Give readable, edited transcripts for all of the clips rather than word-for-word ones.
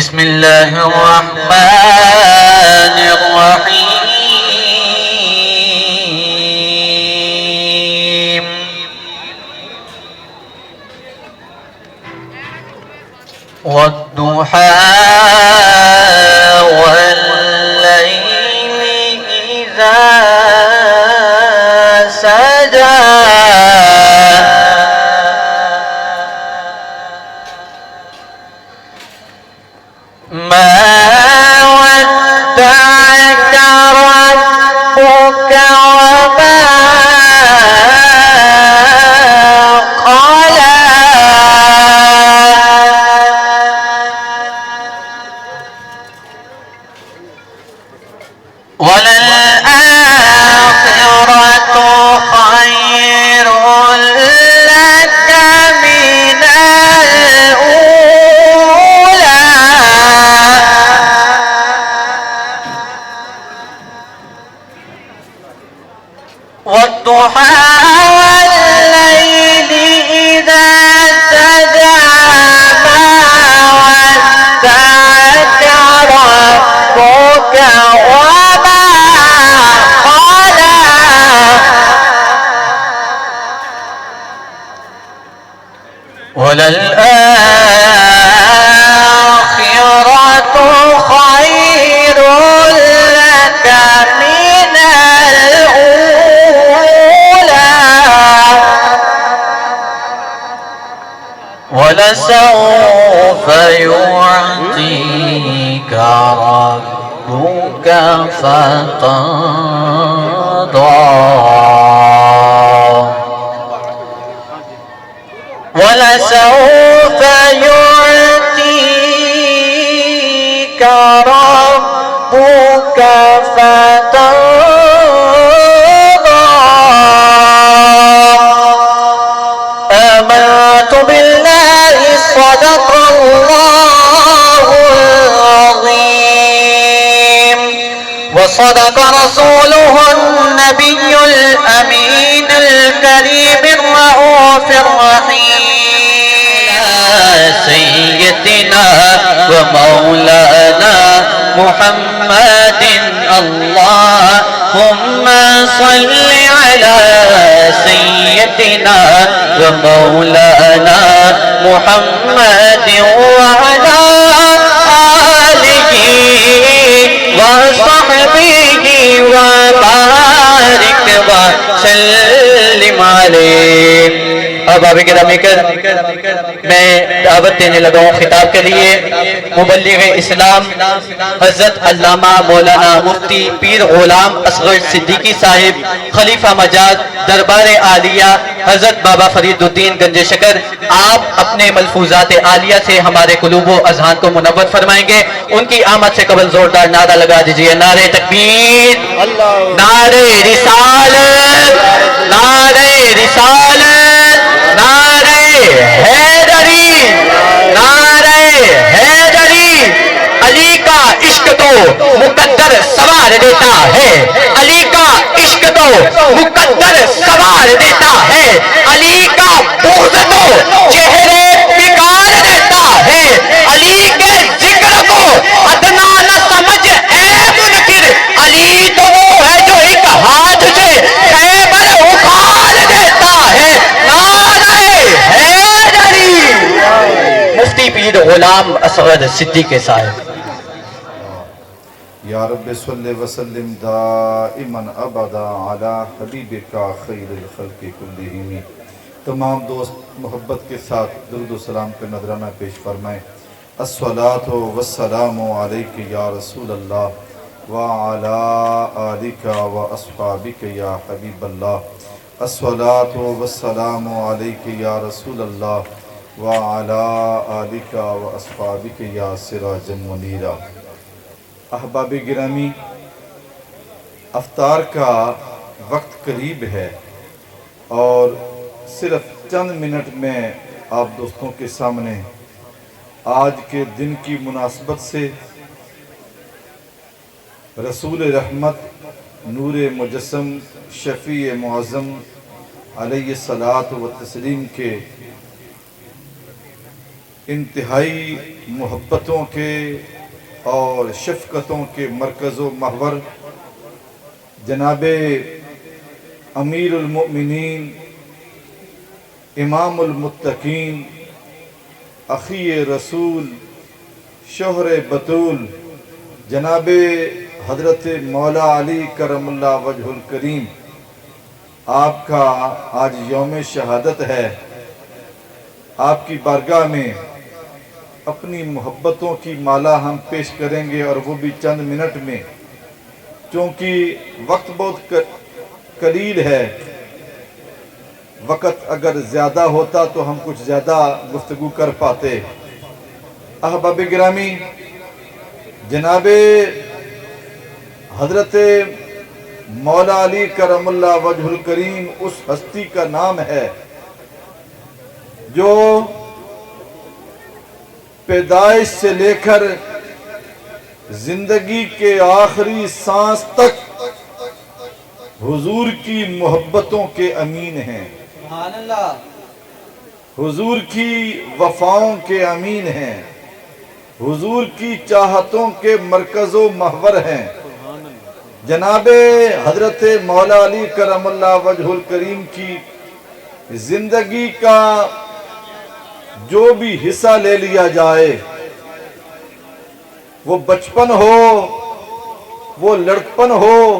بسم الله الرحمن الرحيم والضحى والليل إذا سجى ما ودعك ربك وما قلى وللآخرة خير لك من الأولى والضحى والليل إذا سجى ما ودعك ربك وما قلى وللآخرة خير لك من الأولى ولسوف يعطيك ربك فترضى ولسوف يعطيك ربك فترضى آمنت بالله صدق الله العظيم وصدق رسوله النبي الأمين الكريم الرؤوف الرحيم سيدنا ومولانا محمد اللهم صل على سيدنا ومولانا محمد وعلى آله وصحبه وبارك وسلم عليه. اب آبی گرامی کر میں دعوت دینے لگا ہوں خطاب کے لیے مبلغ اسلام حضرت علامہ مولانا مفتی پیر غلام اصغر صدیقی صاحب خلیفہ مجاز دربار عالیہ حضرت بابا فرید الدین گنج شکر. آپ اپنے ملفوظات عالیہ سے ہمارے قلوب و اذہان کو منور فرمائیں گے. ان کی آمد سے قبل زوردار نعرہ لگا دیجئے. نعرہ تکبیر، نعرہ رسالت، نعرہ رسالت، نعرہ حیدری، نعرہ حیدری. علی کا عشق تو مقدر سوار دیتا ہے، علی کا عشق تو مقدر سوار دیتا ہے، علی کا بغض تو چہرے بگاڑ دیتا ہے، علی کے ذکر کو ادنا نہ سمجھ اے منکر. علی تو وہ ہے جو ایک ہاتھ سے خیبر اکھاڑ دیتا ہے. نعرہ حیدری. مفتی پیر غلام اصغر صدیقی صاحب. یا رب صلی وسلم دائما ابدا علی حبیبک خیر الخلق کلہم. تمام دوست محبت کے ساتھ درود و سلام کا نذرانہ پیش فرمائیں. الصلاۃ والسلام علیک یا رسول اللہ وعلی آلک واصحابک یا حبیب اللہ. الصلاۃ والسلام علیک یا رسول اللہ وعلی آلک واصحابک یا سراجا منیرا. احباب گرامی، افطار کا وقت قریب ہے اور صرف چند منٹ میں آپ دوستوں کے سامنے آج کے دن کی مناسبت سے رسول رحمت نور مجسم شفیع معظم علیہ الصلاۃ والتسلیم کے انتہائی محبتوں کے اور شفقتوں کے مرکز و محور جناب امیر المؤمنین امام المتقین اخی رسول شوہر بطول جناب حضرت مولا علی کرم اللہ وجہ الکریم، آپ کا آج یوم شہادت ہے۔ آپ کی بارگاہ میں اپنی محبتوں کی مالا ہم پیش کریں گے، اور وہ بھی چند منٹ میں، چونکہ وقت بہت قلیل ہے۔ وقت اگر زیادہ ہوتا تو ہم کچھ زیادہ گفتگو کر پاتے۔ احباب گرامی، جناب حضرت مولا علی کرم اللہ وجہ الکریم اس ہستی کا نام ہے جو پیدائش سے لے کر زندگی کے آخری سانس تک حضور کی محبتوں کے امین ہیں، سبحان اللہ، حضور کی وفاؤں کے امین ہیں، حضور کی چاہتوں کے مرکز و محور ہیں۔ جناب حضرت مولا علی کرم اللہ وجہ الکریم کی زندگی کا جو بھی حصہ لے لیا جائے، وہ بچپن ہو، وہ لڑکپن ہو،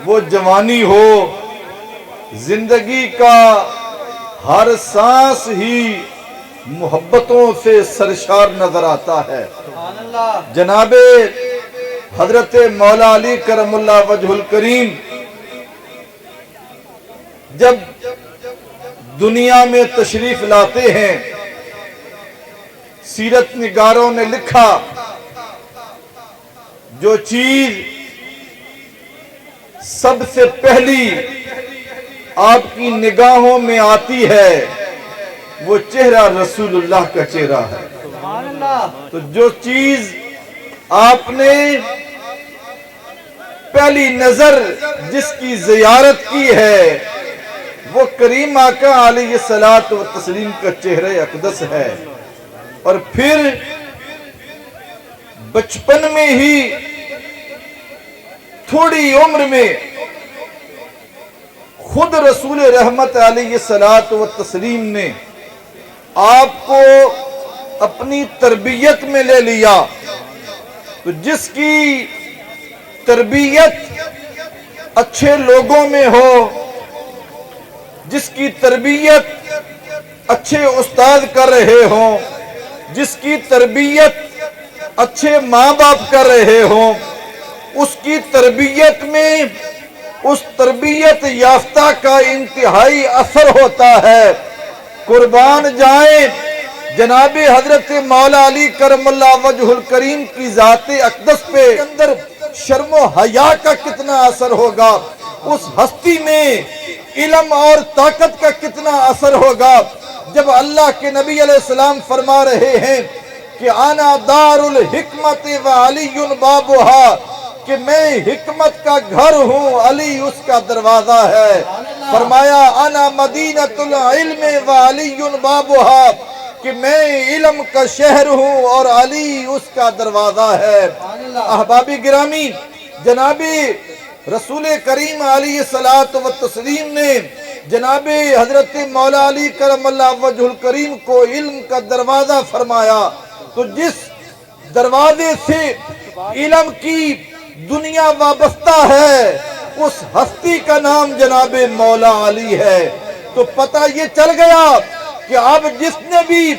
وہ جوانی ہو، زندگی کا ہر سانس ہی محبتوں سے سرشار نظر آتا ہے۔ سبحان اللہ، جناب حضرت مولا علی کرم اللہ وجہ الکریم جب دنیا میں تشریف لاتے ہیں، سیرت نگاروں نے لکھا جو چیز سب سے پہلی آپ کی نگاہوں میں آتی ہے وہ چہرہ رسول اللہ کا چہرہ ہے۔ سبحان اللہ، تو جو چیز آپ نے پہلی نظر جس کی زیارت کی ہے وہ کریم آقا علیہ الصلوۃ والتسلیم کا چہرہ اقدس ہے، اور پھر بچپن میں ہی تھوڑی عمر میں خود رسول رحمت علیہ الصلوۃ والتسلیم نے آپ کو اپنی تربیت میں لے لیا۔ تو جس کی تربیت اچھے لوگوں میں ہو، جس کی تربیت اچھے استاد کر رہے ہوں، جس کی تربیت اچھے ماں باپ کر رہے ہوں، اس کی تربیت میں اس تربیت یافتہ کا انتہائی اثر ہوتا ہے۔ قربان جائیں جناب حضرت مولا علی کرم اللہ وجہ الکریم کی ذات اقدس پہ اندر شرم و حیا کا کتنا اثر ہوگا، اس ہستی میں علم اور طاقت کا کتنا اثر ہوگا، جب اللہ کے نبی علیہ السلام فرما رہے ہیں کہ انا دار الحکمت و علی بابھا، کہ میں حکمت کا گھر ہوں، علی اس کا دروازہ ہے۔ فرمایا انا مدینۃ العلم و علی بابھا، کہ میں علم کا شہر ہوں اور علی اس کا دروازہ ہے۔ احباب گرامی، جناب رسول کریم علیہ الصلوۃ والتسلیم نے جناب حضرت مولا علی کرم اللہ وجہ الکریم کو علم کا دروازہ فرمایا، تو جس دروازے سے علم کی دنیا وابستہ ہے اس ہستی کا نام جناب مولا علی ہے۔ تو پتہ یہ چل گیا کہ اب جس نے بھی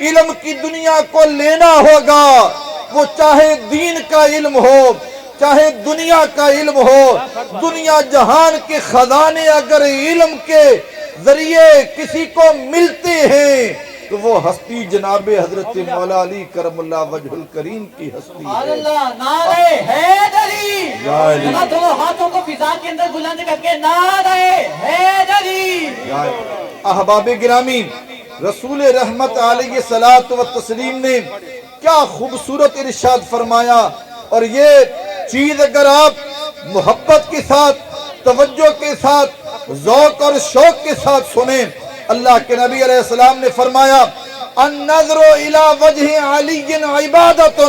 علم کی دنیا کو لینا ہوگا، وہ چاہے دین کا علم ہو، چاہے دنیا کا علم ہو، دنیا جہان کے خزانے اگر علم کے ذریعے کسی کو ملتے ہیں تو وہ ہستی جناب حضرت مولا علی کرم اللہ وجہ الکریم کی ہستی سبحان ہے۔ اللہ، نعرہ حیدری، یا علی، ذرا دونوں ہاتھوں کو فضا کے اندر بلند کر کے نعرہ حیدری۔ یا علی۔ احباب گرامی، رسول رحمت علیہ الصلوۃ والتسلیم نے کیا خوبصورت ارشاد فرمایا، اور یہ چیز اگر آپ محبت کے ساتھ، توجہ کے ساتھ، ذوق اور شوق کے ساتھ سنیں، اللہ کے نبی علیہ السلام نے فرمایا النظر الی وجہ علی عبادت،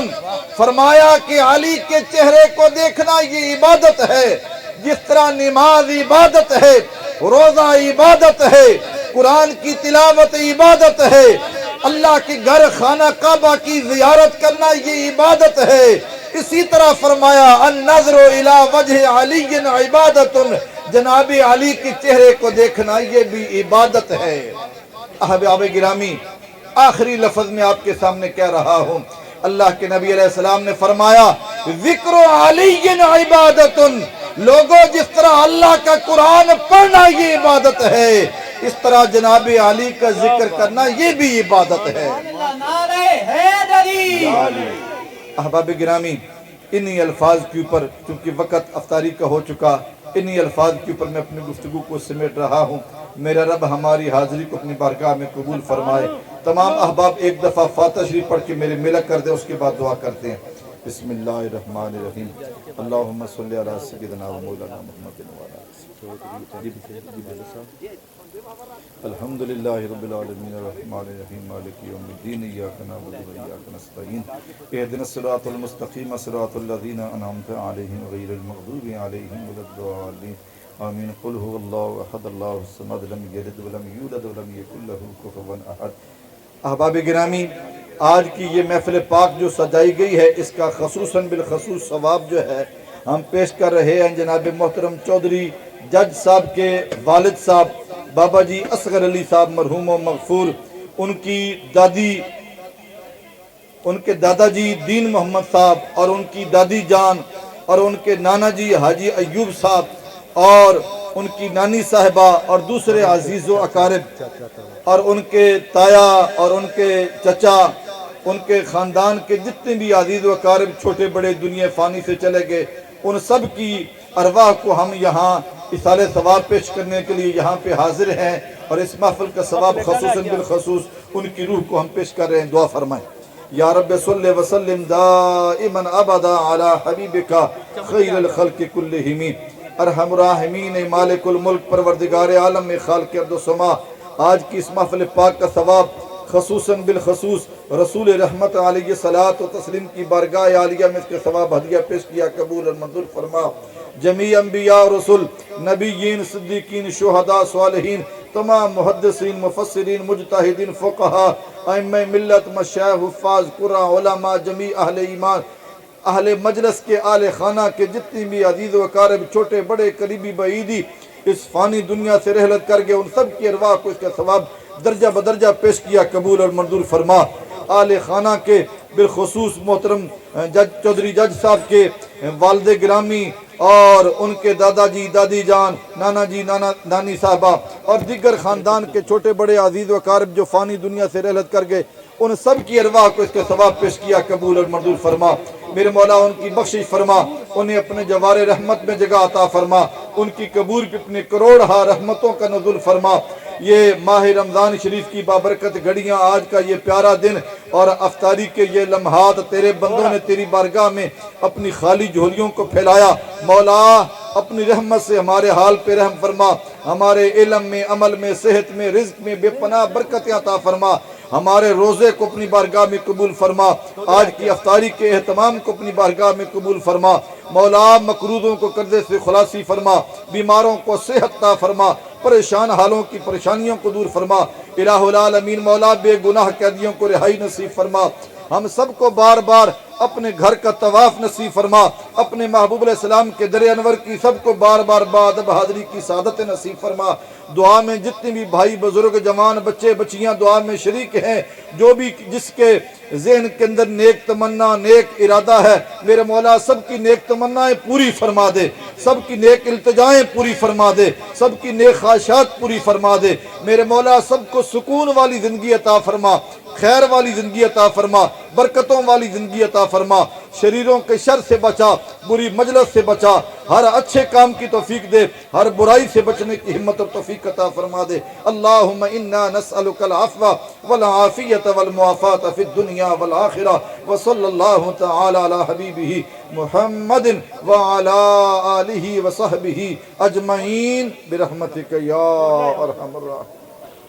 فرمایا کہ علی کے چہرے کو دیکھنا یہ عبادت ہے، جس طرح نماز عبادت ہے، روزہ عبادت ہے، قرآن کی تلاوت عبادت ہے، اللہ کے گھر خانہ کعبہ کی زیارت کرنا یہ عبادت ہے، اسی طرح فرمایا النظر الی وجہ علی عبادت، جناب علی کے چہرے کو دیکھنا یہ بھی عبادت ہے۔ احباب گرامی، آخری لفظ میں آپ کے سامنے کہہ رہا ہوں، اللہ کے نبی علیہ السلام نے فرمایا ذکر علی عبادت، لوگوں جس طرح اللہ کا قرآن پڑھنا یہ عبادت ہے، اس طرح جناب علی کا ذکر کرنا یہ بھی عبادت ہے۔ احباب گرامی، انہی الفاظ کے اوپر چونکہ وقت افطاری کا ہو چکا، انہی الفاظ کے اوپر میں اپنی گفتگو کو سمیٹ رہا ہوں۔ میرا رب ہماری حاضری کو اپنی بارگاہ میں قبول فرمائے۔ تمام احباب ایک دفعہ فاتحہ شریف پڑھ کے میرے ملک کر دیں، اس کے بعد دعا کرتے ہیں۔ بسم اللہ الرحمن الرحیم، اللہم صلی علی سیدنا و مولانا محمد وعلی الحمدللہ رب العالمین الرحمن الرحیم مالک یوم الدین ایاک نعبد و ایاک نستعین اہدنا الصراط المستقیم صراط الذین انعمت علیہم غیر المغضوب علیہم ولا الضالین آمین۔ قل هو اللہ احد اللہ الصمد لم یلد ولم یولد ولم یکن لہ کفوا احد۔ احباب گرامی، آج کی یہ محفل پاک جو سجائی گئی ہے، اس کا خصوصاً بالخصوص ثواب جو ہے ہم پیش کر رہے ہیں جناب محترم چودھری جج صاحب کے والد صاحب بابا جی اصغر علی صاحب مرحوم و مغفور، ان کی دادی، ان کے دادا جی دین محمد صاحب اور ان کی دادی جان اور ان کے نانا جی حاجی ایوب صاحب اور ان کی نانی صاحبہ اور دوسرے عزیز و اقارب اور ان کے تایا اور ان کے چچا، ان کے خاندان کے جتنے بھی عزیز و اقارب چھوٹے بڑے دنیا فانی سے چلے گئے، ان سب کی ارواح کو ہم یہاں اصال ثواب پیش کرنے کے لیے یہاں پہ حاضر ہیں، اور اس محفل کا ثواب خصوصاً بالخصوص ان کی روح کو ہم پیش کر رہے ہیں۔ دعا فرمائیں۔ یا رب صلی وسلم دائما ابدا علی حبیبک خیر الخلق کلہم، ارحم الراحمین مالک الملک پروردگار عالم خالق ارض و سما، آج کی اس محفل پاک کا ثواب خصوصاً بالخصوص رسول رحمت علیہ صلاۃ و تسلیم کی بارگاہ عالیہ میں اس کے ثواب ہدیہ پیش کیا، قبول اور منظور فرما۔ جمیع انبیاء رسول، نبیین، صدیقین، شہداء، صالحین، تمام محدثین، مفسرین، مجتہدین، فقہاء، ائمہ ملت، مشایخ، حفاظ، قراء، علماء، جمیع اہل ایمان، اہل مجلس کے آل خانہ کے جتنی بھی عزیز و اقارب چھوٹے بڑے قریبی بعیدی اس فانی دنیا سے رحلت کر گئے، ان سب کی ارواح کو اس کا ثواب درجہ بدرجہ پیش کیا، قبول اور منظور فرما۔ آل خانہ کے بالخصوص محترم چودھری جج صاحب کے والد گرامی اور ان کے دادا جی دادی جان، نانا جی نانی صاحبہ اور دیگر خاندان کے چھوٹے بڑے عزیز و اقارب جو فانی دنیا سے رحلت کر گئے، ان سب کی ارواح کو اس کے ثواب پیش کیا، قبول اور منظور فرما۔ میرے مولا ان کی بخشش فرما، انہیں اپنے جوار رحمت میں جگہ عطا فرما، ان کی قبور پہ اپنے کروڑہا رحمتوں کا نزول فرما۔ یہ ماہ رمضان شریف کی بابرکت گھڑیاں، آج کا یہ پیارا دن اور افطاری کے یہ لمحات تیرے بندوں نے تیری بارگاہ میں اپنی خالی جھولیوں کو پھیلایا، مولا اپنی رحمت سے ہمارے حال پہ رحم فرما، ہمارے علم میں، عمل میں، صحت میں، رزق میں بے پناہ برکتیں عطا فرما، ہمارے روزے کو اپنی بارگاہ میں قبول فرما، آج کی افطاری کے اہتمام کو اپنی بارگاہ میں قبول فرما، مولا مقروضوں کو قرضے سے خلاصی فرما، بیماروں کو صحت عطا فرما، پریشان حالوں کی پریشانیوں کو دور فرما، الہ العالمین مولا بے گناہ قیدیوں کو رہائی نصیب فرما، ہم سب کو بار بار اپنے گھر کا طواف نصیب فرما، اپنے محبوب علیہ السلام کے در انور کی سب کو بار بار بادب حاضری کی سعادت نصیب فرما۔ دعا میں جتنے بھی بھائی بزرگ جوان بچے بچیاں دعا میں شریک ہیں، جو بھی جس کے ذہن کے اندر نیک تمنا نیک ارادہ ہے، میرے مولا سب کی نیک تمنائیں پوری فرما دے، سب کی نیک التجائیں پوری فرما دے، سب کی نیک خواہشات پوری فرما دے، میرے مولا سب کو سکون والی زندگی عطا فرما، خیر والی زندگی عطا فرما، برکتوں والی زندگی عطا فرما، شریروں کے شر سے بچا، بری مجلس سے بچا، ہر اچھے کام کی توفیق دے، ہر برائی سے بچنے کی ہمت اور توفیق عطا فرما دے۔ اللہم انا نسألک العفو والعافیت والمعافات فی الدنیا والآخرہ، وصلی اللہ تعالی علی حبیبہ محمد وعلی آلہ وصحبہ اجمعین برحمتک یا ارحم الراحمین۔